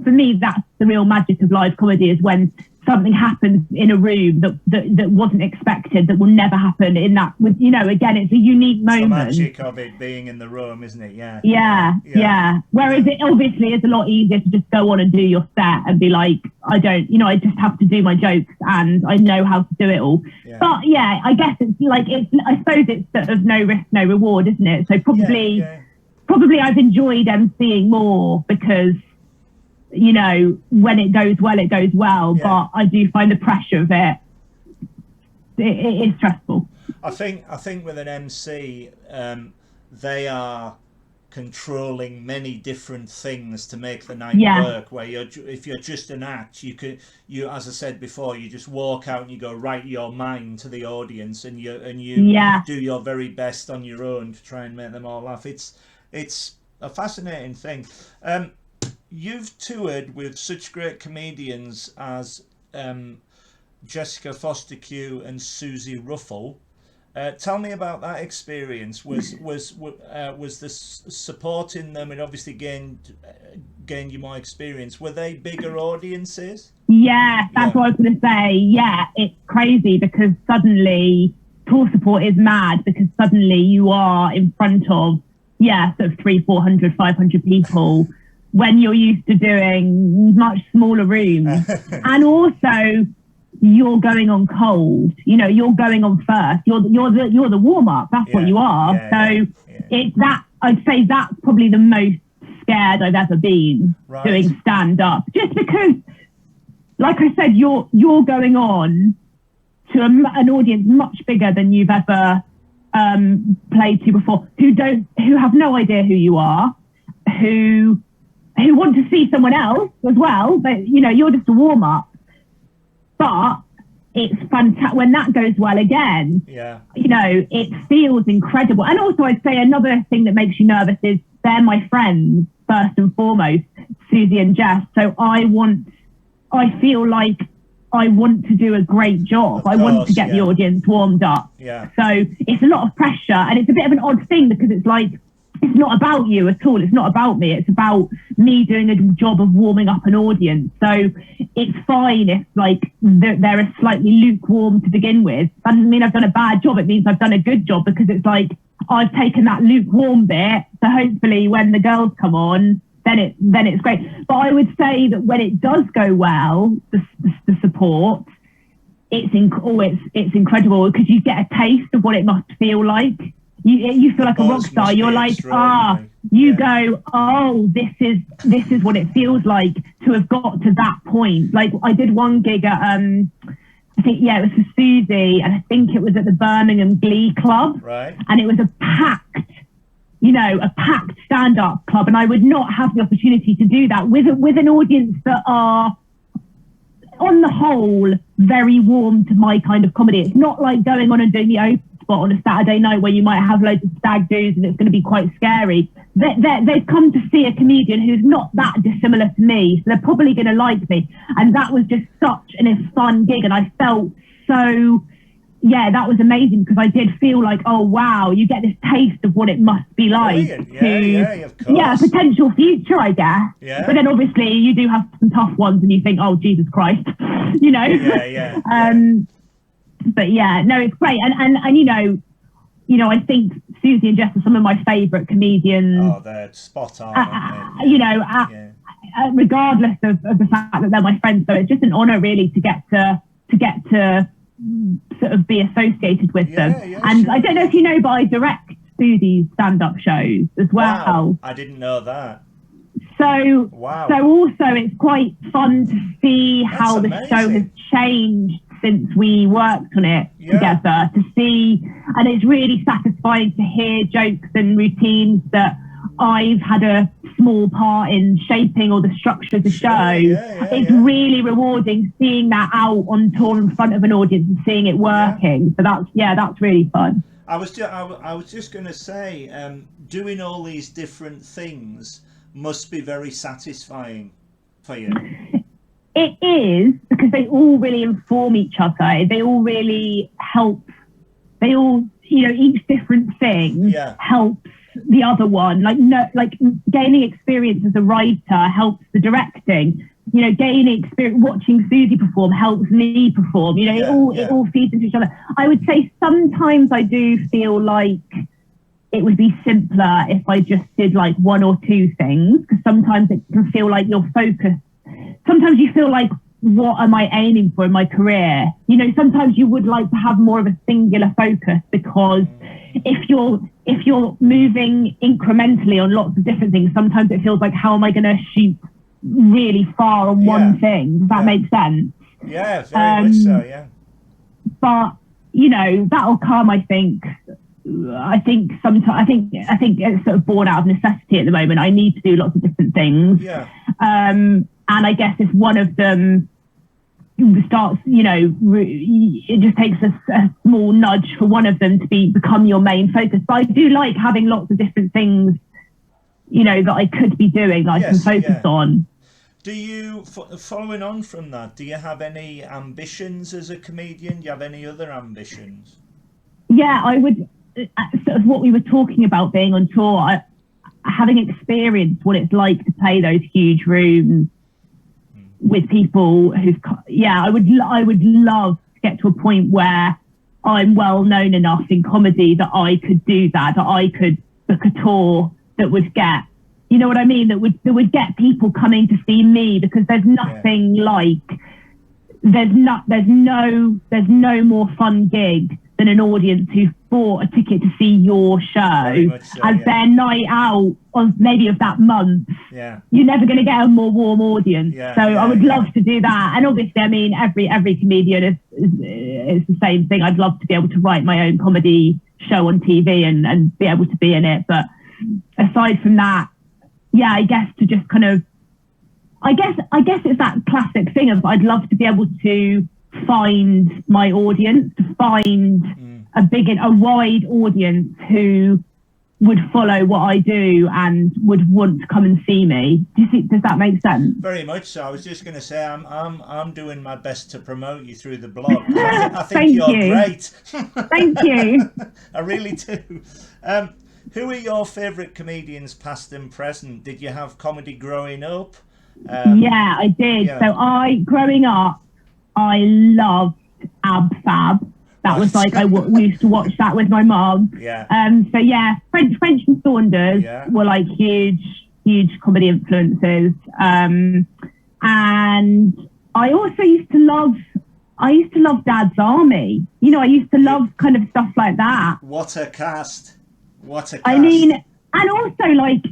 for me, that's the real magic of live comedy, is when something happens in a room that wasn't expected, that will never happen in that, with, you know, again, it's a unique moment. It's the magic of it being in the room, isn't it? Yeah. Whereas it obviously is a lot easier to just go on and do your set and be like, I just have to do my jokes and I know how to do it all. But yeah, I guess it's like, I suppose it's sort of no risk, no reward, isn't it? So probably I've enjoyed emceeing more because, you know, when it goes well, it goes well. But I do find the pressure of it is stressful. I think with an MC, they are controlling many different things to make the night work. Where if you're just an act, you as I said before, you just walk out and you go write your mind to the audience, and you do your very best on your own to try and make them all laugh. It's a fascinating thing. You've toured with such great comedians as Jessica Foster-Q and Susie Ruffle. Tell me about that experience. Was the supporting them and obviously gained you more experience? Were they bigger audiences? Yeah, that's what I was going to say. Yeah, it's crazy because suddenly tour support is mad because suddenly you are in front of sort of 300, 400, 500 people. When you're used to doing much smaller rooms. And also you're going on cold, you know, you're going on first, you're the warm-up, that's what you are. It's that, I'd say that's probably the most scared I've ever been doing stand-up, just because, like I said, you're going on to an audience much bigger than you've ever played to before, who have no idea who you are, who want to see someone else as well, but you know, you're just a warm-up. But it's fantastic when that goes well again. You know, it feels incredible. And also I'd say another thing that makes you nervous is they're my friends first and foremost, Susie and Jess. So I feel like I want to do a great job. I want to get the audience warmed up. So it's a lot of pressure, and it's a bit of an odd thing because it's like, it's not about you at all. It's not about me. It's about me doing a job of warming up an audience. So it's fine if like they're slightly lukewarm to begin with. That doesn't mean I've done a bad job. It means I've done a good job because it's like I've taken that lukewarm bit. So hopefully when the girls come on, then it's great. But I would say that when it does go well, the support, it's incredible because you get a taste of what it must feel like. You feel like a rock star. You're like, go, oh, this is what it feels like to have got to that point. Like I did one gig at, I think, it was for Susie, and I think it was at the Birmingham Glee Club. And it was a packed stand-up club. And I would not have the opportunity to do that with an audience that are, on the whole, very warm to my kind of comedy. It's not like going on and doing the open spot on a Saturday night where you might have loads of stag do's and it's going to be quite scary. They've come to see a comedian who's not that dissimilar to me, so they're probably going to like me. And that was just such a fun gig, and I felt so, that was amazing because I did feel like, oh wow, you get this taste of what it must be like of course. A potential future, I guess. But then obviously you do have some tough ones and you think, oh Jesus Christ, you know. But no, it's great. And you know, I think Susie and Jess are some of my favourite comedians. Oh, they're spot on. You know, regardless of the fact that they're my friends. So it's just an honour really to get to sort of be associated with them. And I don't know if you know, but I direct Susie's stand-up shows as well. Wow, I didn't know that. So also it's quite fun to see how the show has changed since we worked on it together, to see, and it's really satisfying to hear jokes and routines that I've had a small part in shaping or the structure of the show. It's really rewarding seeing that out on tour in front of an audience and seeing it working. So that's really fun. I was just going to say, doing all these different things must be very satisfying for you. It is, because they all really inform each other. They all really help. They all, you know, each different thing helps the other one. Like gaining experience as a writer helps the directing. you know, gaining experience, watching Susie perform helps me perform. You know, it all feeds into each other. I would say sometimes I do feel like it would be simpler if I just did like one or two things, because sometimes it can feel like you're focused. Sometimes you feel like, what am I aiming for in my career? You know, sometimes you would like to have more of a singular focus, because if you're moving incrementally on lots of different things, sometimes it feels like, how am I going to shoot really far on one thing? Does that make sense? Yeah, very much so, yeah. But, you know, that'll come, I think. I think it's sort of born out of necessity at the moment. I need to do lots of different things. Yeah. And I guess if one of them starts, you know, it just takes a small nudge for one of them to become your main focus. But I do like having lots of different things, you know, that I could be doing, that I can focus on. Do you, following on from that, do you have any ambitions as a comedian? Do you have any other ambitions? Yeah, I would, sort of what we were talking about being on tour, having experienced what it's like to play those huge rooms with people I would love to get to a point where I'm well known enough in comedy that I could do that I could book a tour that would get, you know what I mean, that would get people coming to see me, because there's nothing like, there's no more fun gig than an audience who bought a ticket to see your show as their night out of that month. Yeah. You're never going to get a more warm audience. I would love to do that. And obviously, I mean, every comedian is the same thing. I'd love to be able to write my own comedy show on TV and be able to be in it. But aside from that, I guess to just kind of, I guess it's that classic thing of, I'd love to be able to find my audience, to find a wide audience who would follow what I do and would want to come and see me. Does that make sense? Very much so. I was just going to say, I'm doing my best to promote you through the blog. I think you're great. Thank you. I really do. Who are your favourite comedians, past and present? Did you have comedy growing up? Yeah, I did. Yeah. So growing up, I loved Ab Fab. That was like, we used to watch that with my mom. Yeah. So yeah, French and Saunders were like huge comedy influences. And I also used to love Dad's Army. You know, I used to love kind of stuff like that. What a cast. I mean, and also like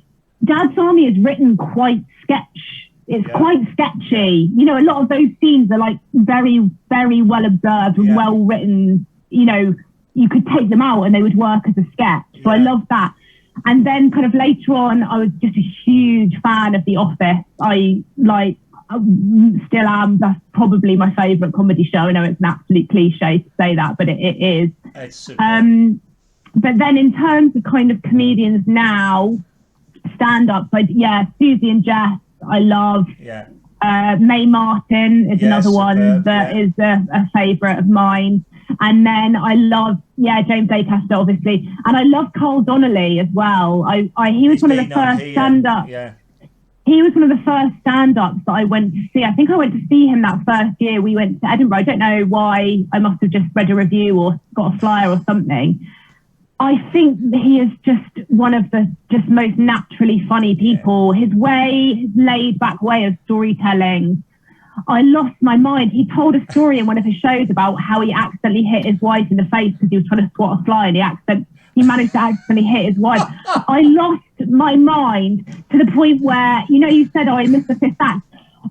Dad's Army is written quite It's quite sketchy. You know, a lot of those scenes are like very, very well observed and well written. You know, you could take them out and they would work as a sketch. So I love that. And then kind of later on, I was just a huge fan of The Office. I still am. That's probably my favourite comedy show. I know it's an absolute cliche to say that, but it is. It's super. But then in terms of kind of comedians now, stand-ups, Susie and Jess, I love. Yeah. Mae Martin is another one that is a favourite of mine. And then I love, James Acaster, obviously. And I love Carl Donnelly as well. He was one of the first stand-ups. Yeah. He was one of the first stand-ups that I went to see. I think I went to see him that first year we went to Edinburgh. I don't know why. I must have just read a review or got a flyer or something. I think he is just one of the just most naturally funny people. His laid-back way of storytelling, I lost my mind. He told a story in one of his shows about how he accidentally hit his wife in the face because he was trying to swat a fly, and he managed to accidentally hit his wife. I lost my mind to the point where, you know, you said, I missed the fifth act.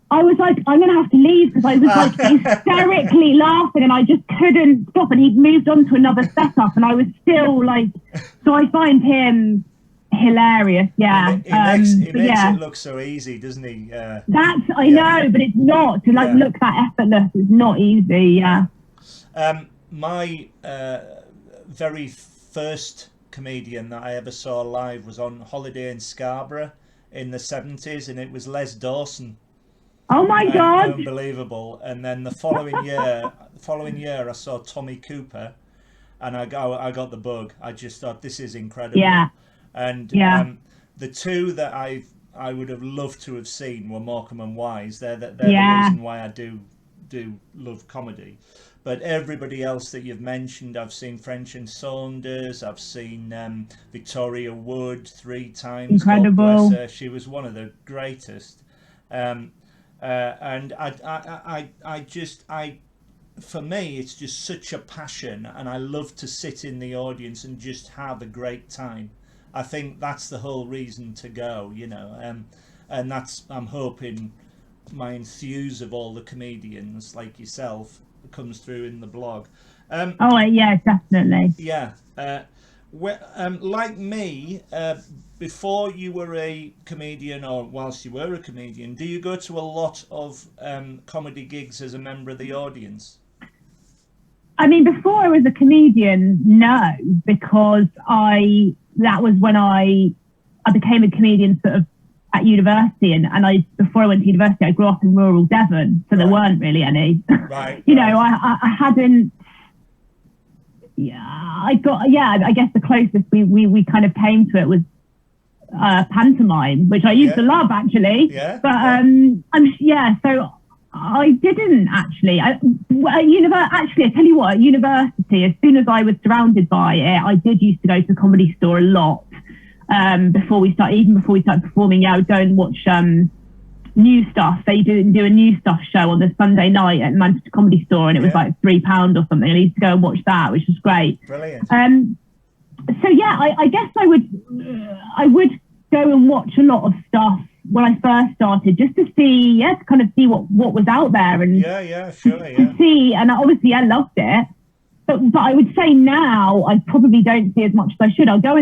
I was like, I'm going to have to leave because I was like hysterically laughing and I just couldn't stop. And he'd moved on to another setup and I was still like, so I find him hilarious. Yeah. He makes it look so easy, doesn't he? I know, but it's not. To look that effortless is not easy. Yeah. My very first comedian that I ever saw live was on holiday in Scarborough in the 70s, and it was Les Dawson. Oh my God! Unbelievable. And then the following year, I saw Tommy Cooper, and I got the bug. I just thought, this is incredible. Yeah. And the two that I've I would have loved to have seen were Morecambe and Wise. They're the reason why I do love comedy. But everybody else that you've mentioned, I've seen French and Saunders, I've seen Victoria Wood 3 times. Incredible. God bless her. She was one of the greatest. And for me, it's just such a passion, and I love to sit in the audience and just have a great time. I think that's the whole reason to go, you know, and that's, I'm hoping my enthuse of all the comedians like yourself comes through in the blog. Oh yeah, definitely. Yeah. Like me, before you were a comedian, or whilst you were a comedian, do you go to a lot of comedy gigs as a member of the audience? I mean, before I was a comedian, no, because that was when I became a comedian sort of at university, and before I went to university, I grew up in rural Devon, so there weren't really any. Right. You know, I hadn't. Yeah, I guess the closest we kind of came to it was pantomime, which I used to love actually. Yeah. But so I didn't actually. I tell you what, at university, as soon as I was surrounded by it, I did used to go to the Comedy Store a lot. Before we started performing, I would go and watch new stuff. They do a new stuff show on the Sunday night at Manchester Comedy Store, and it was like £3 or something. And I used to go and watch that, which was great. Brilliant. So yeah, I guess I would go and watch a lot of stuff when I first started, just to see, to kind of see what was out there, and to see, and obviously I loved it. But I would say now I probably don't see as much as I should. I do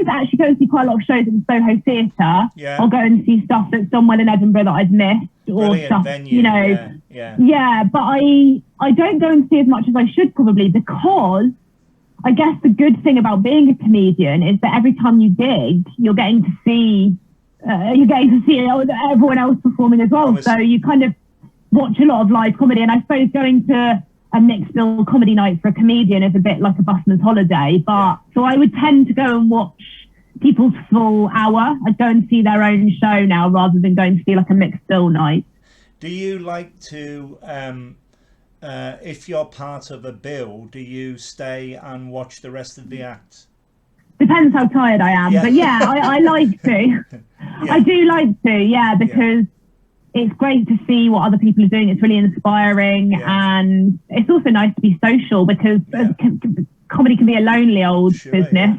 actually go and see quite a lot of shows at the Soho Theatre. Yeah. I'll go and see stuff that's done well in Edinburgh that I've missed, or brilliant stuff, venue. you know. Yeah, but I don't go and see as much as I should, probably, because I guess the good thing about being a comedian is that every time you gig, you're getting to see everyone else performing as well. So you kind of watch a lot of live comedy, and I suppose going to a mixed bill comedy night for a comedian is a bit like a busman's holiday. But so I would tend to go and watch people's full hour. I'd go and see their own show now rather than going to see like a mixed bill night. Do you like to, if you're part of a bill, do you stay and watch the rest of the act? Depends how tired I am, but I like to. I do like to, because it's great to see what other people are doing. It's really inspiring, and it's also nice to be social, because comedy can be a lonely old business.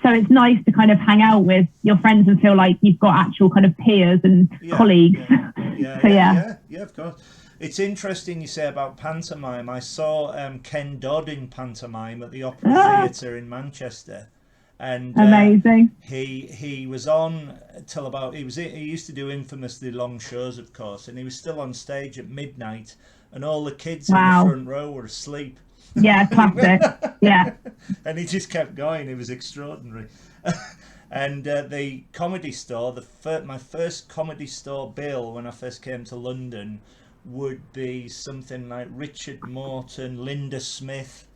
So it's nice to kind of hang out with your friends and feel like you've got actual kind of peers and colleagues. Yeah, of course. It's interesting you say about pantomime. I saw Ken Dodd in pantomime at the Opera Theatre in Manchester. And amazing. He was on till about he used to do infamously long shows, of course, and he was still on stage at midnight, and all the kids in the front row were asleep. Yeah, classic. Yeah. And he just kept going. It was extraordinary. And the Comedy Store, my first Comedy Store bill when I first came to London would be something like Richard Morton, Linda Smith,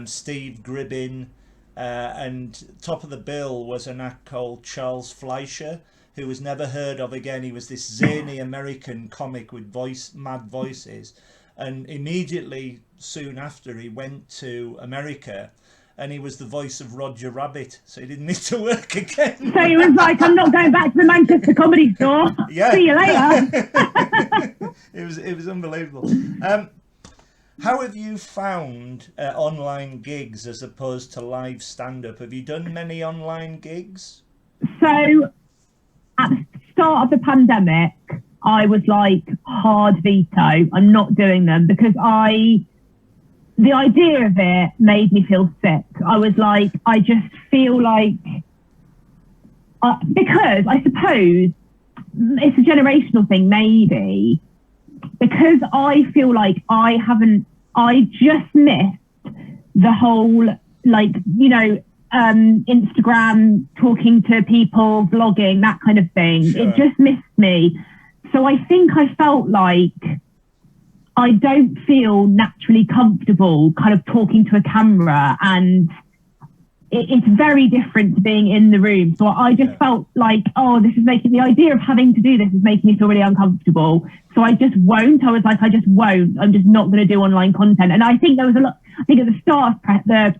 Steve Gribbin. And top of the bill was an act called Charles Fleischer, who was never heard of again. He was this zany American comic with mad voices, and immediately soon after he went to America, and he was the voice of Roger Rabbit, so he didn't need to work again. So he was like, I'm not going back to the Manchester Comedy Store. See you later. It was unbelievable. How have you found online gigs as opposed to live stand-up? Have you done many online gigs? So at the start of the pandemic, I was like, hard veto. I'm not doing them, because the idea of it made me feel sick. I was like, I just feel like, because I suppose it's a generational thing, maybe, because I feel like I just missed the whole, like, you know, Instagram, talking to people, vlogging, that kind of thing. Sure. It just missed me. So I think I felt like I don't feel naturally comfortable kind of talking to a camera, and it's very different to being in the room. So I just felt like, oh, this is making, the idea of having to do this is making me feel really uncomfortable. So I just won't. I was like, I just won't. I'm just not going to do online content. And I think there was a lot, I think at the start of the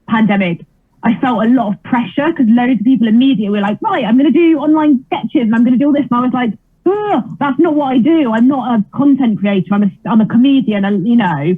pandemic, I felt a lot of pressure because loads of people immediately were like, right, I'm going to do online sketches and I'm going to do all this. And I was like, oh, that's not what I do. I'm not a content creator. I'm a comedian, and, you know.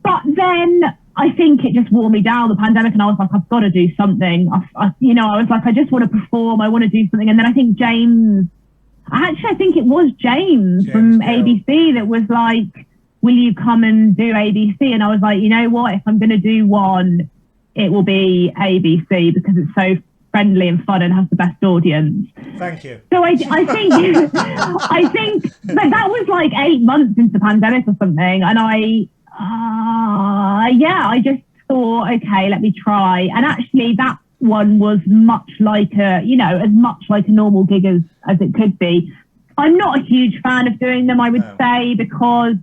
But then I think it just wore me down, the pandemic, and I was like, I've got to do something. I was like, I just want to perform. I want to do something. And then I think I think it was James from ABC that was like, will you come and do ABC? And I was like, you know what? If I'm going to do one, it will be ABC because it's so friendly and fun and has the best audience. Thank you. So I think I think that was like 8 months into the pandemic or something, and I just thought, okay, let me try. And actually, that one was much like as much like a normal gig as it could be. I'm not a huge fan of doing them, I would say, because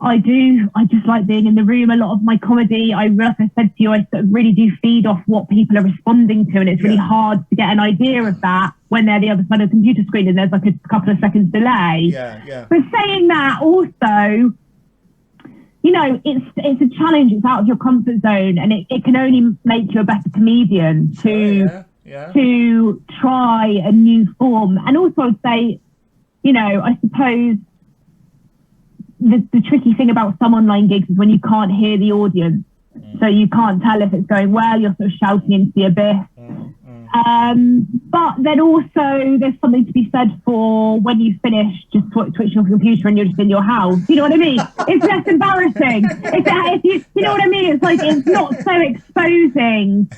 I just like being in the room. A lot of my comedy, like I said to you, I sort of really do feed off what people are responding to, and it's really hard to get an idea of that when they're the other side of the computer screen and there's like a couple of seconds delay. But saying that, also, you know, it's a challenge. It's out of your comfort zone, and it can only make you a better comedian to try a new form. And also, I'd say, you know, I suppose the tricky thing about some online gigs is when you can't hear the audience, so you can't tell if it's going well. You're sort of shouting into the abyss. But then also there's something to be said for when you finish, just switch your computer and you're just in your house. You know what I mean? It's less embarrassing. You know what I mean? It's like, it's not so exposing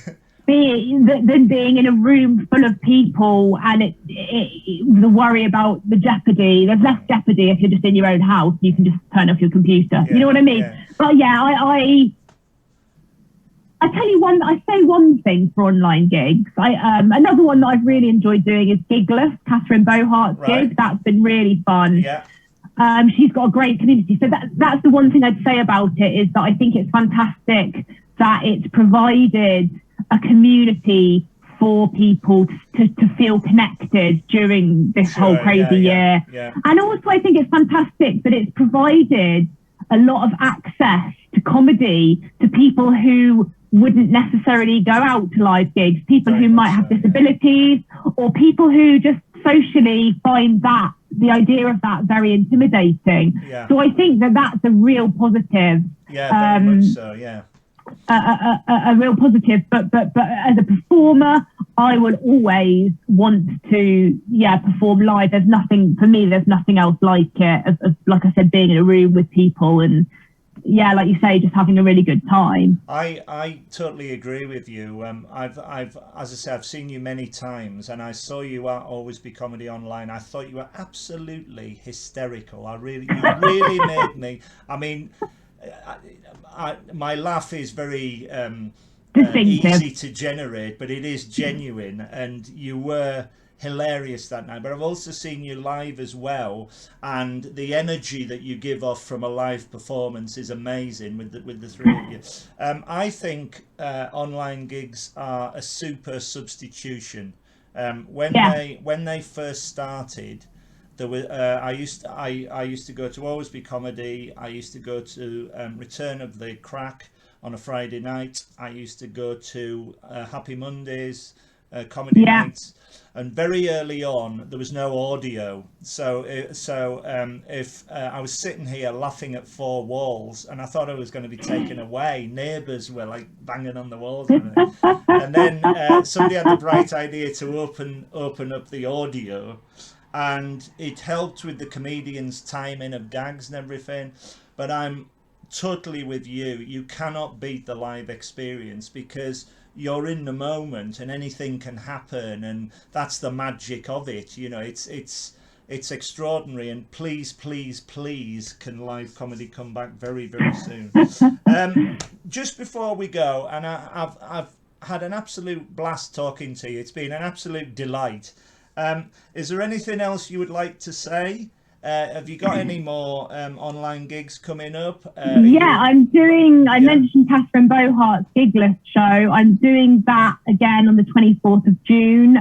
than being in a room full of people, and the worry about the jeopardy. There's less jeopardy if you're just in your own house. You can just turn off your computer. You know what I mean? But I tell you I say one thing for online gigs. Another one that I've really enjoyed doing is Gigless, Catherine Bohart's gig. That's been really fun. She's got a great community. So that's the one thing I'd say about it, is that I think it's fantastic that it's provided a community for people to feel connected during this whole crazy year. And also I think it's fantastic that it's provided a lot of access to comedy to people who wouldn't necessarily go out to live gigs, people who might have disabilities, or people who just socially find the idea of that very intimidating. So I think that's a real positive. Very much so, a real positive, but as a performer, I would always want to perform live. There's nothing else like it, as like I said, being in a room with people and like you say, just having a really good time. I totally agree with you. I've as I say, I've seen you many times, and I saw you at Always Be Comedy online. I thought you were absolutely hysterical. You really made me. I mean, my laugh is very easy to generate, but it is genuine, and you were hilarious that night. But I've also seen you live as well, and the energy that you give off from a live performance is amazing with the three of you. I think online gigs are a super substitution. When they first started, there were I used to go to Always Be Comedy. I used to go to Return of the Crack on a Friday night. I used to go to Happy Mondays, comedy nights. And very early on, there was no audio. So if I was sitting here laughing at four walls, and I thought I was going to be taken away, neighbours were like banging on the walls. And then somebody had the bright idea to open up the audio, and it helped with the comedian's timing of gags and everything. But I'm totally with you. You cannot beat the live experience, because you're in the moment and anything can happen, and that's the magic of it. You know, it's extraordinary. And please can live comedy come back very, very soon. Just before we go, and I've had an absolute blast talking to you. It's been an absolute delight. Is there anything else you would like to say? Have you got any more online gigs coming up? I'm doing, I mentioned Catherine Bohart's Gigless show. I'm doing that again on the 24th of June.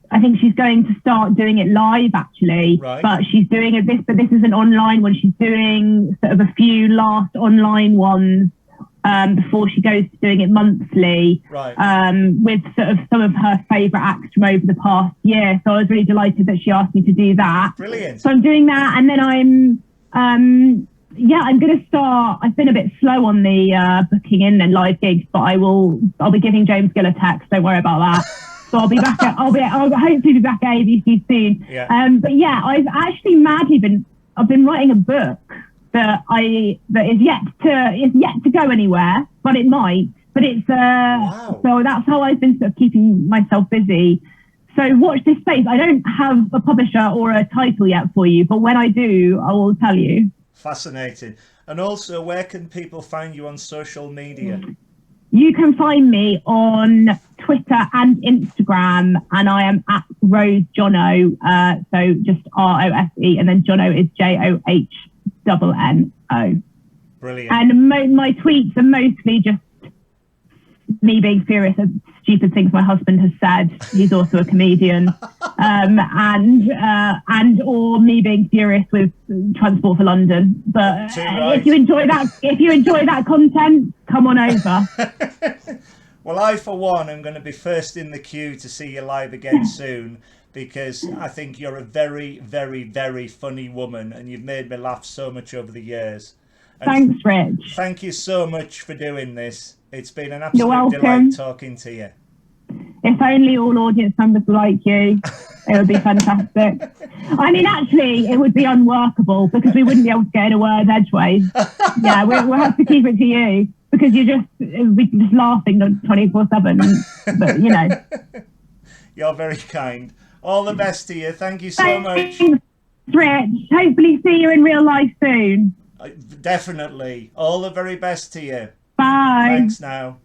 I think she's going to start doing it live actually, but she's doing but this is an online one. She's doing sort of a few last online ones before she goes to doing it monthly, with sort of some of her favourite acts from over the past year. So I was really delighted that she asked me to do that. Brilliant. So I'm doing that, and then I'm going to start. I've been a bit slow on the booking in and live gigs, but I'll be giving James Gill a text. Don't worry about that. So I'll be back I'll hopefully be back at ABC soon. But yeah, I've actually I've been writing a book that is yet to go anywhere, but it might. But it's so that's how I've been sort of keeping myself busy. So watch this space. I don't have a publisher or a title yet for you, but when I do, I will tell you. Fascinating. And also, where can people find you on social media? You can find me on Twitter and Instagram, and I am at Rose Jono. So just ROSE, and then Jono is JOHNNO. Brilliant. And my tweets are mostly just me being furious at stupid things my husband has said. He's also a comedian, and or me being furious with Transport for London. But if you enjoy that content, come on over. Well, I for one am going to be first in the queue to see you live again soon, because I think you're a very, very, very funny woman, and you've made me laugh so much over the years. And thanks, Rich. Thank you so much for doing this. It's been an absolute delight talking to you. If only all audience members were like you, it would be fantastic. I mean, actually, it would be unworkable because we wouldn't be able to get in a word edgeways. Yeah, we'll have to keep it to you because we're just laughing 24/7. But you know, you're very kind. All the best to you. Thank you so much, Rich. Hopefully, see you in real life soon. Definitely. All the very best to you. Bye. Thanks now.